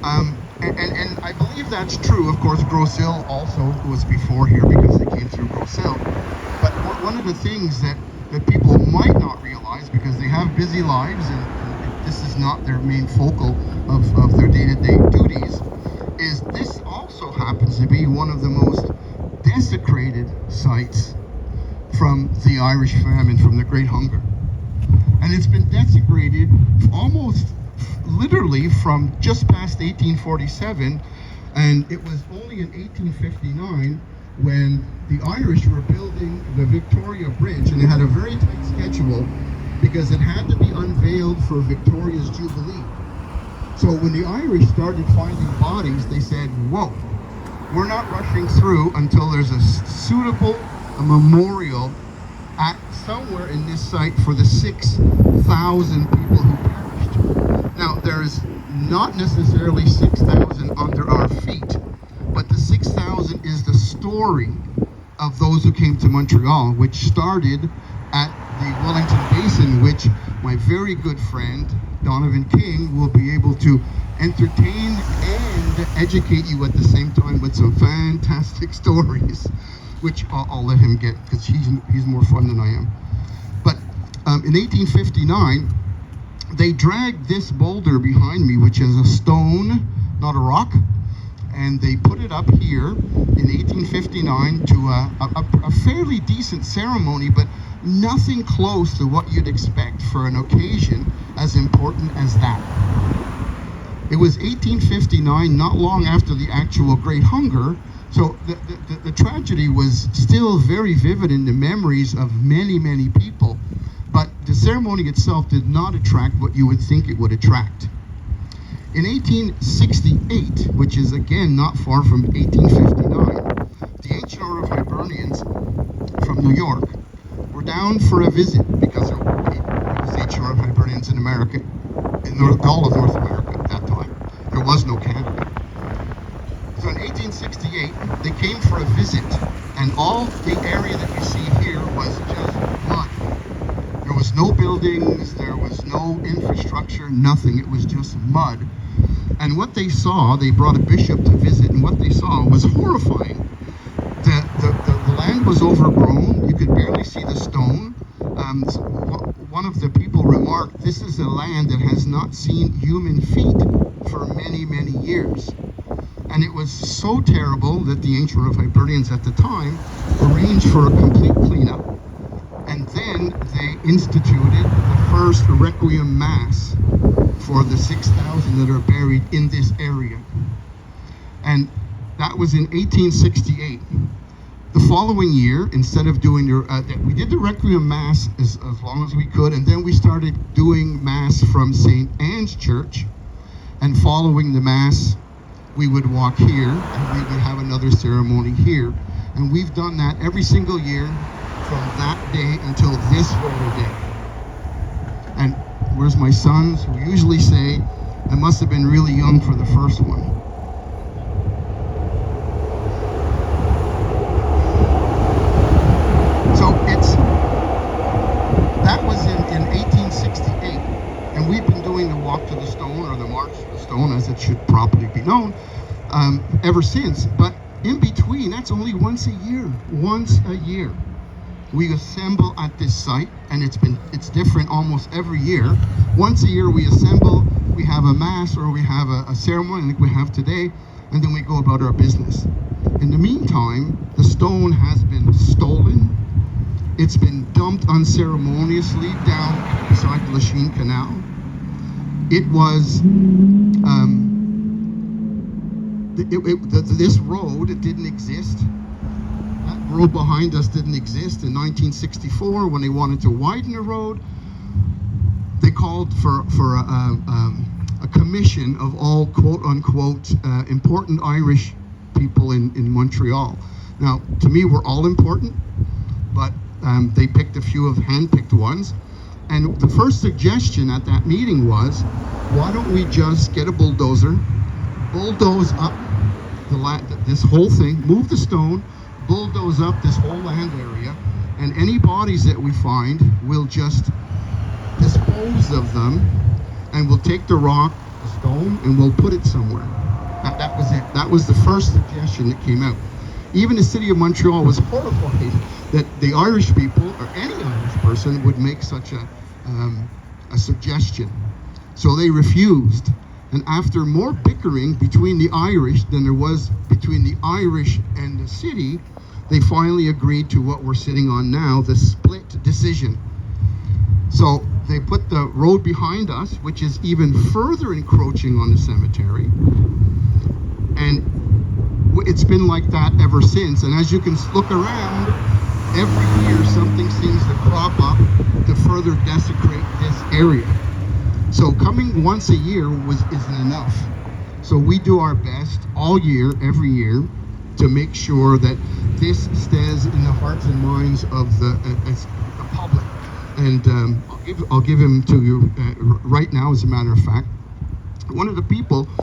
And I believe that's true. Of course, Grosse Ile also was before here because they came through Grosse Ile. But one of the things that people might not realize, because they have busy lives and this is not their main focal of their day-to-day duties, is this also happens to be one of the most desecrated sites from the Irish famine, from the Great Hunger. And it's been desecrated almost literally from just past 1847, and it was only in 1859 when the Irish were building the Victoria Bridge, and they had a very tight schedule because it had to be unveiled for Victoria's Jubilee. So when the Irish started finding bodies, they said, whoa, we're not rushing through until there's a suitable memorial at somewhere in this site for the 6,000 people who perished. Now, there's not necessarily 6,000 under our feet, but the 6,000 is the story of those who came to Montreal, which started at the Wellington Basin, which my very good friend Donovan King will be able to entertain and educate you at the same time with some fantastic stories, which I'll let him get because he's more fun than I am. But in 1859, they dragged this boulder behind me, which is a stone, not a rock, and they put it up here in 1859 to a fairly decent ceremony, but nothing close to what you'd expect for an occasion as important as that. It was 1859, not long after the actual Great Hunger, so the tragedy was still very vivid in the memories of many, many people, but the ceremony itself did not attract what you would think it would attract. In 1868, which is again not far from 1859, the Ancient Order of Hibernians from New York were down for a visit because it was the Ancient Order of Hibernians in America, in all of North America at that time. There was no Canada. So in 1868, they came for a visit, and all the area that you see here was just mud. There was no buildings, there was no infrastructure, nothing. It was just mud. And what they saw, they brought a bishop to visit, and what they saw was horrifying. The land was overgrown. You could barely see the stone. One of the people remarked, this is a land that has not seen human feet for many, many years. And it was so terrible that the Ancient Order of Hibernians at the time arranged for a complete cleanup. And then they instituted the first Requiem Mass for the 6,000 that are buried in this area. And that was in 1868. The following year, instead of doing we did the Requiem Mass as long as we could, and then we started doing Mass from St. Anne's Church, and following the Mass, we would walk here, and we would have another ceremony here. And we've done that every single year from that day until this very day. And where's my sons, who usually say, I must have been really young for the first one. So that was in 1868, and we've been doing the Walk to the Stone, or the March to the Stone, as it should properly be known, ever since. But in between, that's only once a year. Once a year. We assemble at this site, and it's different almost every year. Once a year we assemble, we have a mass, or we have a ceremony like we have today, and then we go about our business. In the meantime, the stone has been stolen. It's been dumped unceremoniously down beside the Lachine Canal. It was, this road didn't exist. That road behind us didn't exist. In 1964, when they wanted to widen the road, they called for a commission of all quote-unquote important Irish people in Montreal. Now, to me, we're all important, but they picked a few of hand-picked ones. And the first suggestion at that meeting was, why don't we just get a bulldozer, bulldoze up this whole thing, move the stone, bulldoze up this whole land area, and any bodies that we find, we'll just dispose of them, and we'll take the rock, stone and we'll put it somewhere. That was it. That was the first suggestion that came out. Even the city of Montreal was horrified that the Irish people, or any Irish person, would make such a suggestion. So they refused. And after more bickering between the Irish than there was between the Irish and the city, they finally agreed to what we're sitting on now, the split decision. So they put the road behind us, which is even further encroaching on the cemetery. And it's been like that ever since. And as you can look around, every year something seems to crop up to further desecrate this area. So coming once a year isn't enough. So we do our best all year, every year, to make sure that this stays in the hearts and minds of the public. And I'll give him to you right now, as a matter of fact. One of the people